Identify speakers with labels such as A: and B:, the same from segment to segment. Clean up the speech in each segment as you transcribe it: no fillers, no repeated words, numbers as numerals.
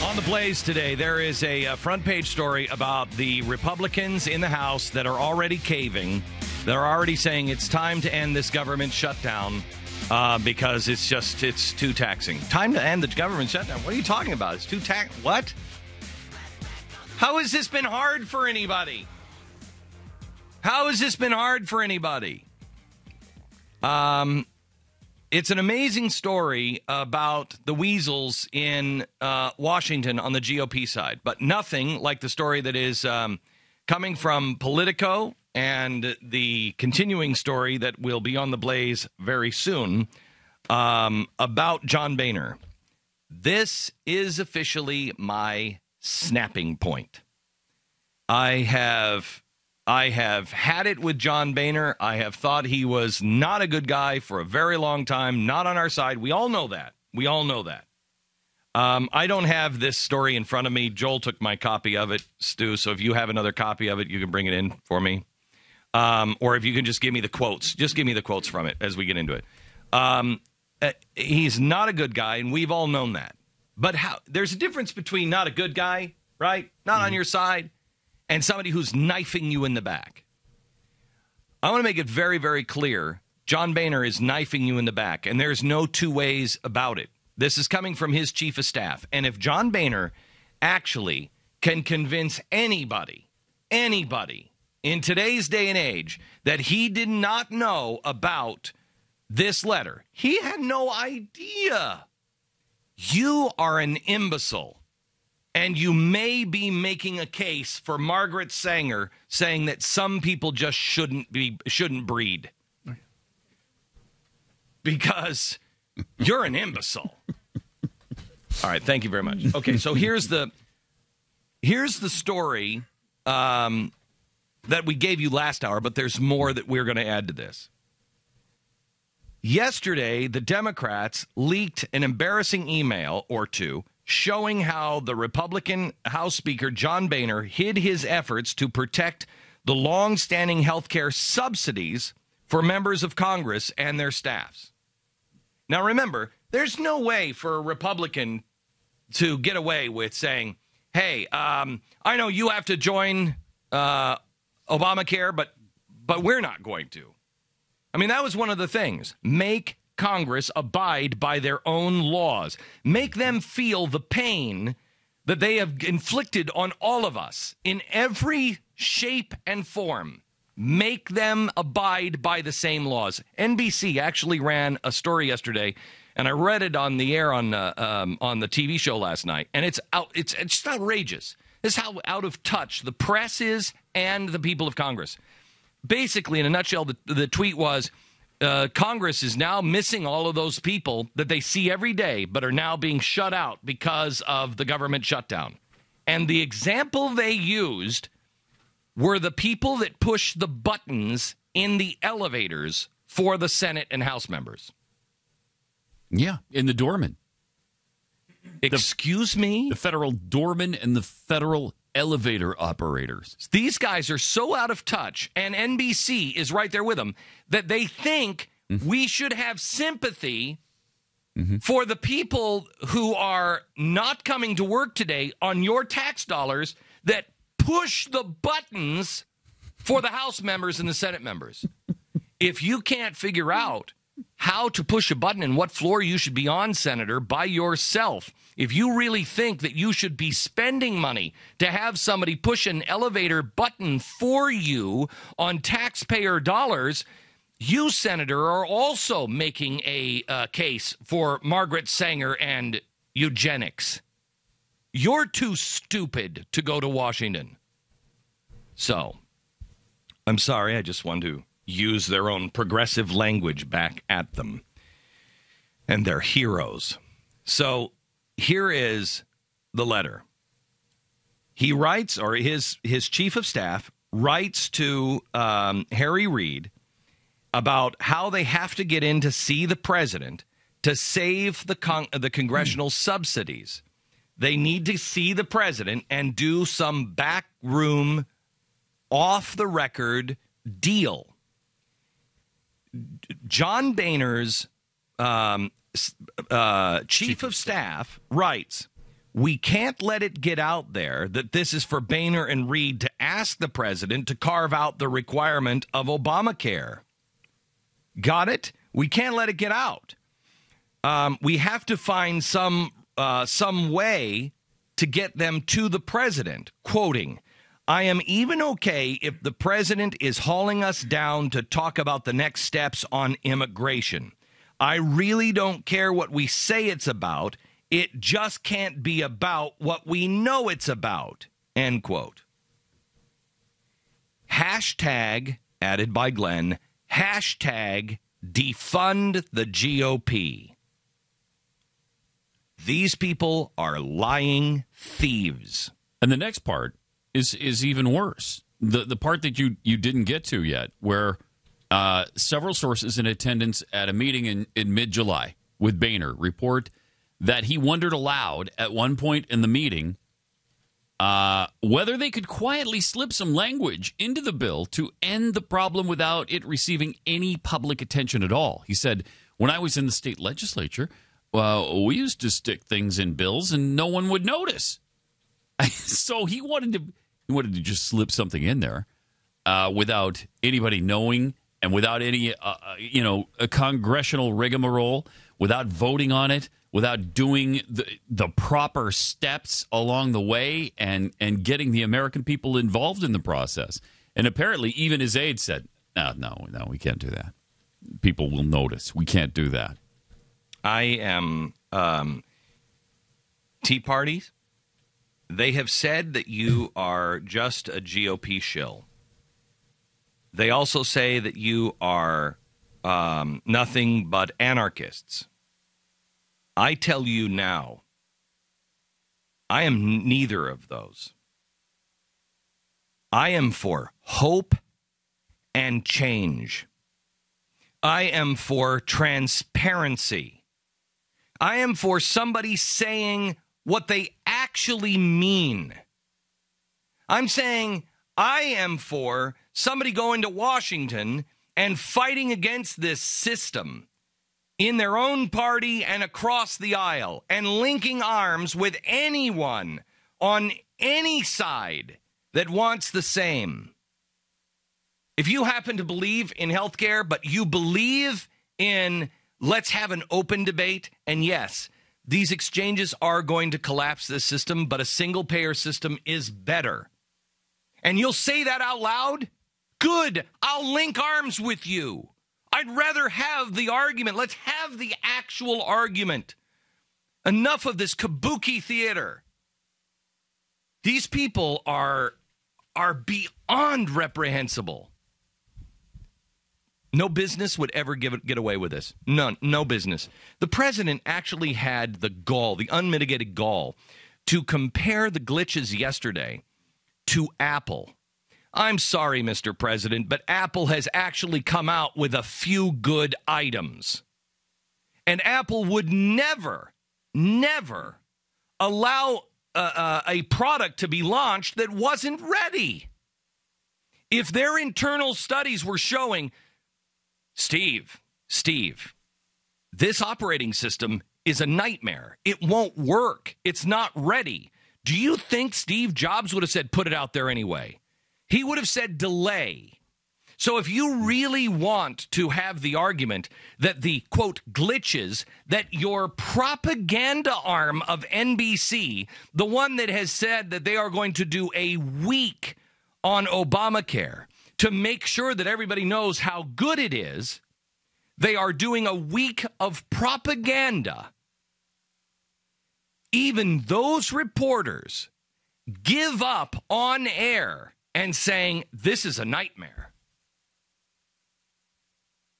A: On the Blaze today, there is a front page story about the Republicans in the House that are already caving. They're already saying it's time to end this government shutdown because it's too taxing. Time to end the government shutdown? What are you talking about? It's too what? How has this been hard for anybody? How has this been hard for anybody? It's an amazing story about the weasels in Washington on the GOP side, but nothing like the story that is coming from Politico and the continuing story that will be on the Blaze very soon about John Boehner. This is officially my snapping point. I have had it with John Boehner. I have thought he was not a good guy for a very long time, not on our side. We all know that. I don't have this story in front of me. Joel took my copy of it, Stu, so if you have another copy of it, you can bring it in for me. Or if you can just give me the quotes. Just give me the quotes from it as we get into it. He's not a good guy, and we've all known that. But there's a difference between not a good guy, right? Not on your side, and somebody who's knifing you in the back. I want to make it very, very clear. John Boehner is knifing you in the back, and there's no two ways about it. This is coming from his chief of staff. And if John Boehner actually can convince anybody in today's day and age that he did not know about this letter, he had no idea. You are an imbecile. And you may be making a case for Margaret Sanger saying that some people just shouldn't breed. Because you're an imbecile. All right, thank you very much. Okay, so here's the story that we gave you last hour, but there's more that we're going to add to this. Yesterday, the Democrats leaked an embarrassing email or two showing how the Republican House Speaker John Boehner hid his efforts to protect the long-standing health care subsidies for members of Congress and their staffs. Now, remember, there's no way for a Republican to get away with saying, hey, I know you have to join Obamacare, but we're not going to. I mean, that was one of the things. Make Congress abide by their own laws. Make them feel the pain that they have inflicted on all of us in every shape and form. Make them abide by the same laws. NBC actually ran a story yesterday, and I read it on the air on the TV show last night, and it's just outrageous. This is how out of touch the press is and the people of Congress. Basically, in a nutshell, the tweet was, Congress is now missing all of those people that they see every day but are now being shut out because of the government shutdown. And the example they used were the people that push the buttons in the elevators for the Senate and House members.
B: Yeah, in the doorman.
A: Excuse me?
B: The federal doorman and the federal elevator operators.
A: These guys are so out of touch, and NBC is right there with them, that they think we should have sympathy for the people who are not coming to work today on your tax dollars that push the buttons for the House members and the Senate members. If you can't figure out how to push a button and what floor you should be on, Senator, by yourself, if you really think that you should be spending money to have somebody push an elevator button for you on taxpayer dollars, you, Senator, are also making a case for Margaret Sanger and eugenics. You're too stupid to go to Washington. So, I'm sorry, I just want to use their own progressive language back at them. And they're heroes. So, here is the letter. He writes, or his chief of staff writes to Harry Reid about how they have to get in to see the president to save the congressional subsidies. They need to see the president and do some backroom, off-the-record deal. John Boehner's chief of staff writes, we can't let it get out there that this is for Boehner and Reid to ask the president to carve out the requirement of Obamacare. Got it? We can't let it get out. We have to find some way to get them to the president. Quoting, I am even okay if the president is hauling us down to talk about the next steps on immigration. I really don't care what we say it's about. It just can't be about what we know it's about. End quote. Hashtag, added by Glenn, hashtag defund the GOP. These people are lying thieves.
B: And the next part is even worse. The part that you didn't get to yet, where several sources in attendance at a meeting in mid-July with Boehner report that he wondered aloud at one point in the meeting whether they could quietly slip some language into the bill to end the problem without it receiving any public attention at all. He said, when I was in the state legislature, we used to stick things in bills and no one would notice. So he wanted to just slip something in there without anybody knowing and without any a congressional rigmarole, without voting on it, without doing the proper steps along the way and getting the American people involved in the process. And apparently even his aide said, no, we can't do that. People will notice. We can't do that.
A: I am Tea parties. They have said that you are just a GOP shill. They also say that you are nothing but anarchists. I tell you now, I am neither of those. I am for hope and change. I am for transparency. I am for somebody saying what they actually mean. I'm saying I am for somebody going to Washington and fighting against this system in their own party and across the aisle and linking arms with anyone on any side that wants the same. If you happen to believe in healthcare, but you believe in let's have an open debate, and yes, these exchanges are going to collapse this system, but a single-payer system is better. And you'll say that out loud? Good. I'll link arms with you. I'd rather have the argument. Let's have the actual argument. Enough of this kabuki theater. These people are beyond reprehensible. No business would ever get away with this. None. No business. The president actually had the gall, the unmitigated gall, to compare the glitches yesterday to Apple. I'm sorry, Mr. President, but Apple has actually come out with a few good items. And Apple would never allow a product to be launched that wasn't ready. If their internal studies were showing, Steve, this operating system is a nightmare. It won't work. It's not ready. Do you think Steve Jobs would have said, put it out there anyway? He would have said delay. So if you really want to have the argument that the, quote, glitches, that your propaganda arm of NBC, the one that has said that they are going to do a week on Obamacare to make sure that everybody knows how good it is, they are doing a week of propaganda. Even those reporters give up on air and saying, this is a nightmare.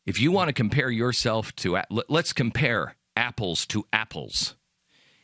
A: If you want to compare yourself to, let's compare apples to apples.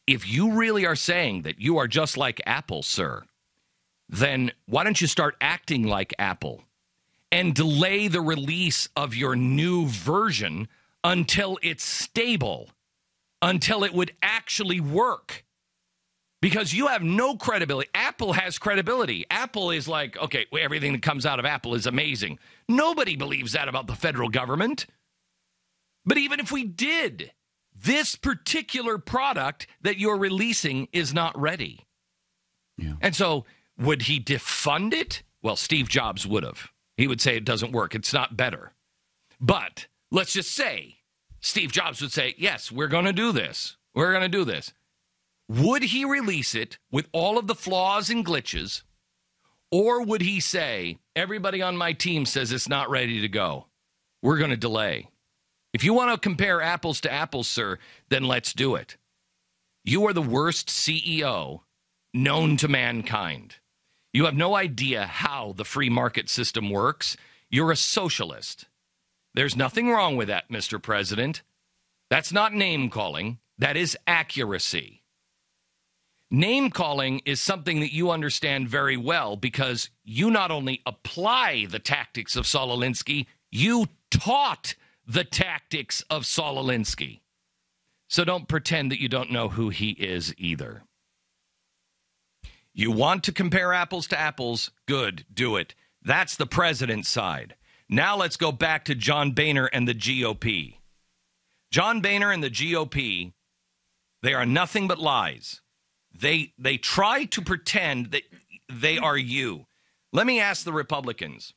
A: If you really are saying that you are just like Apple, sir, then why don't you start acting like Apple and delay the release of your new version until it's stable, until it would actually work? Because you have no credibility. Apple has credibility. Apple is like, okay, everything that comes out of Apple is amazing. Nobody believes that about the federal government. But even if we did, this particular product that you're releasing is not ready.
B: Yeah.
A: And so would he defund it? Well, Steve Jobs would have. He would say it doesn't work. It's not better. But let's just say Steve Jobs would say, yes, we're going to do this. We're going to do this. Would he release it with all of the flaws and glitches? Or would he say, everybody on my team says it's not ready to go. We're going to delay. If you want to compare apples to apples, sir, then let's do it. You are the worst CEO known to mankind. You have no idea how the free market system works. You're a socialist. There's nothing wrong with that, Mr. President. That's not name-calling. That is accuracy. Name-calling is something that you understand very well because you not only apply the tactics of Saul Alinsky, you taught the tactics of Saul Alinsky. So don't pretend that you don't know who he is either. You want to compare apples to apples? Good, do it. That's the president's side. Now let's go back to John Boehner and the GOP. John Boehner and the GOP, they are nothing but lies. They try to pretend that they are you. Let me ask the Republicans,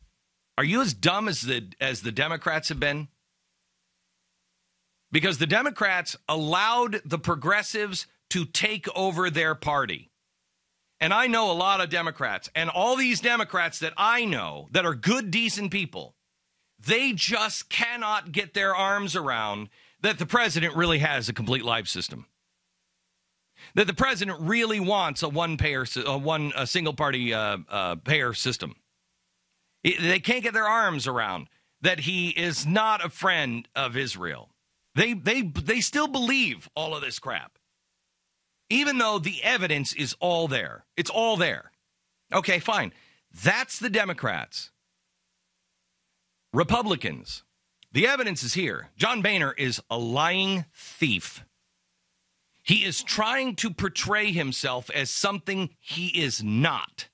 A: are you as dumb as the Democrats have been? Because the Democrats allowed the progressives to take over their party. And I know a lot of Democrats, and all these Democrats that I know that are good, decent people, they just cannot get their arms around that the president really has a complete life system. That the president really wants a single-party payer system. They can't get their arms around that he is not a friend of Israel. They still believe all of this crap. Even though the evidence is all there. It's all there. Okay, fine. That's the Democrats. Republicans, the evidence is here. John Boehner is a lying thief. He is trying to portray himself as something he is not.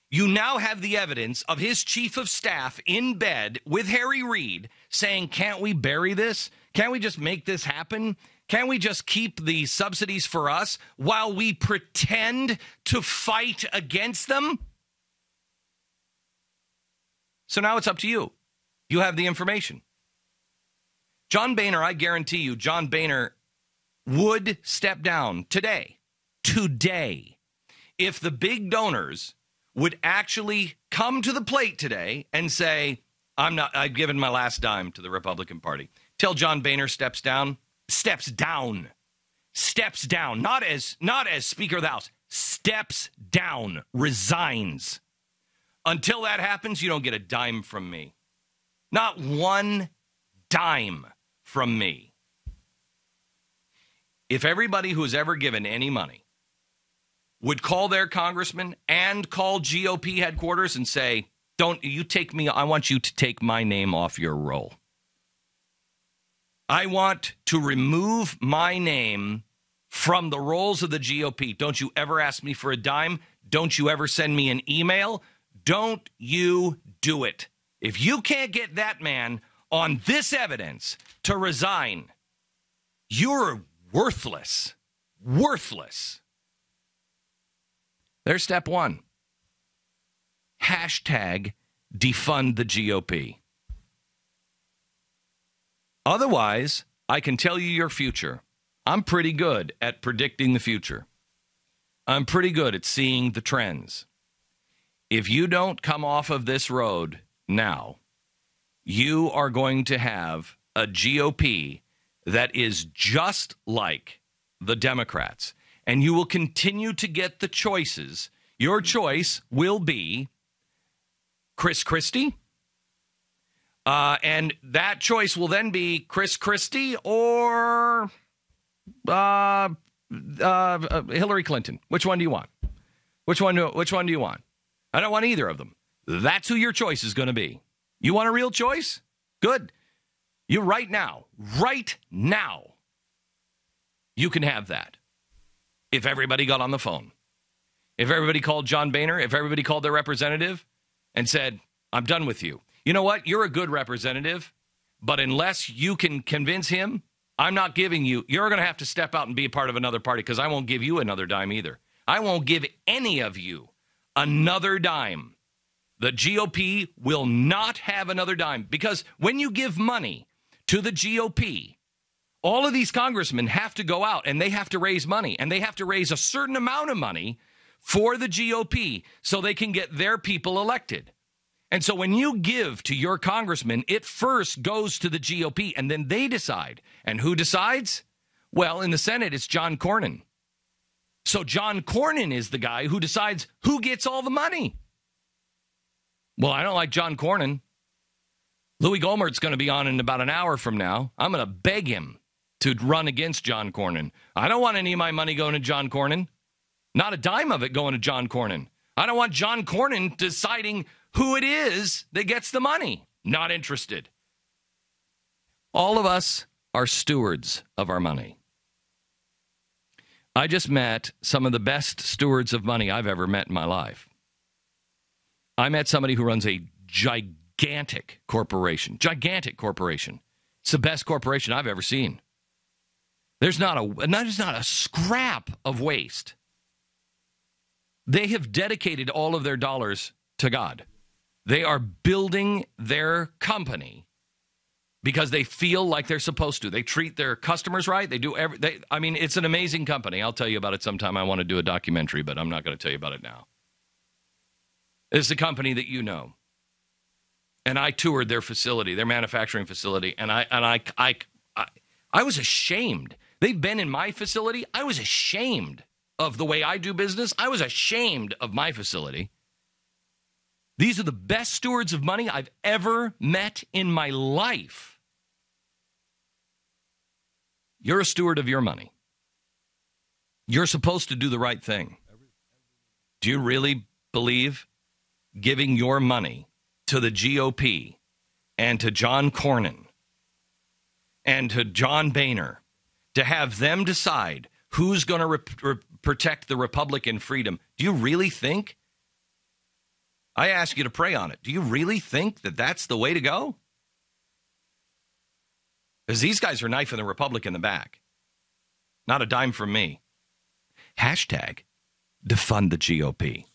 A: You now have the evidence of his chief of staff in bed with Harry Reid saying, can't we bury this? Can't we just make this happen? Can't we just keep the subsidies for us while we pretend to fight against them? So now it's up to you. You have the information. John Boehner, I guarantee you, John Boehner would step down today, if the big donors would actually come to the plate today and say, I've given my last dime to the Republican Party. Till John Boehner steps down, not as Speaker of the House, steps down, resigns. Until that happens, you don't get a dime from me. Not one dime from me. If everybody who's ever given any money would call their congressman and call GOP headquarters and say, don't you take me, I want you to take my name off your roll. I want to remove my name from the rolls of the GOP. Don't you ever ask me for a dime. Don't you ever send me an email. Don't you do it. If you can't get that man on this evidence to resign, you're worthless. Worthless. There's step one. Hashtag defund the GOP. Otherwise, I can tell you your future. I'm pretty good at predicting the future. I'm pretty good at seeing the trends. If you don't come off of this road now, you are going to have a GOP that is just like the Democrats. And you will continue to get the choices. Your choice will be Chris Christie. And that choice will then be Chris Christie or Hillary Clinton. Which one do you want? Which one do you want? I don't want either of them. That's who your choice is going to be. You want a real choice? Good. You right now, you can have that. If everybody got on the phone, if everybody called John Boehner, if everybody called their representative and said, I'm done with you. You know what? You're a good representative, but unless you can convince him, I'm not giving you, you're going to have to step out and be a part of another party because I won't give you another dime either. I won't give any of you another dime. The GOP will not have another dime because when you give money to the GOP, all of these congressmen have to go out and they have to raise money, and they have to raise a certain amount of money for the GOP so they can get their people elected. And so when you give to your congressman, it first goes to the GOP and then they decide. And who decides? Well, in the Senate, it's John Cornyn. So John Cornyn is the guy who decides who gets all the money. Well, I don't like John Cornyn. Louis Gohmert's going to be on in about an hour from now. I'm going to beg him to run against John Cornyn. I don't want any of my money going to John Cornyn. Not a dime of it going to John Cornyn. I don't want John Cornyn deciding who it is that gets the money. Not interested. All of us are stewards of our money. I just met some of the best stewards of money I've ever met in my life. I met somebody who runs a gigantic corporation. Gigantic corporation. It's the best corporation I've ever seen. There's not a scrap of waste. They have dedicated all of their dollars to God. They are building their company because they feel like they're supposed to. They treat their customers right. They do it's an amazing company. I'll tell you about it sometime. I want to do a documentary, but I'm not going to tell you about it now. It's a company that you know. And I toured their facility, their manufacturing facility, and I was ashamed. They've been in my facility. I was ashamed of the way I do business. I was ashamed of my facility. These are the best stewards of money I've ever met in my life. You're a steward of your money. You're supposed to do the right thing. Do you really believe giving your money to the GOP and to John Cornyn and to John Boehner to have them decide who's going to protect the Republican freedom? Do you really think? I ask you to pray on it. Do you really think that that's the way to go? Because these guys are knifing the Republic in the back. Not a dime from me. Hashtag defund the GOP.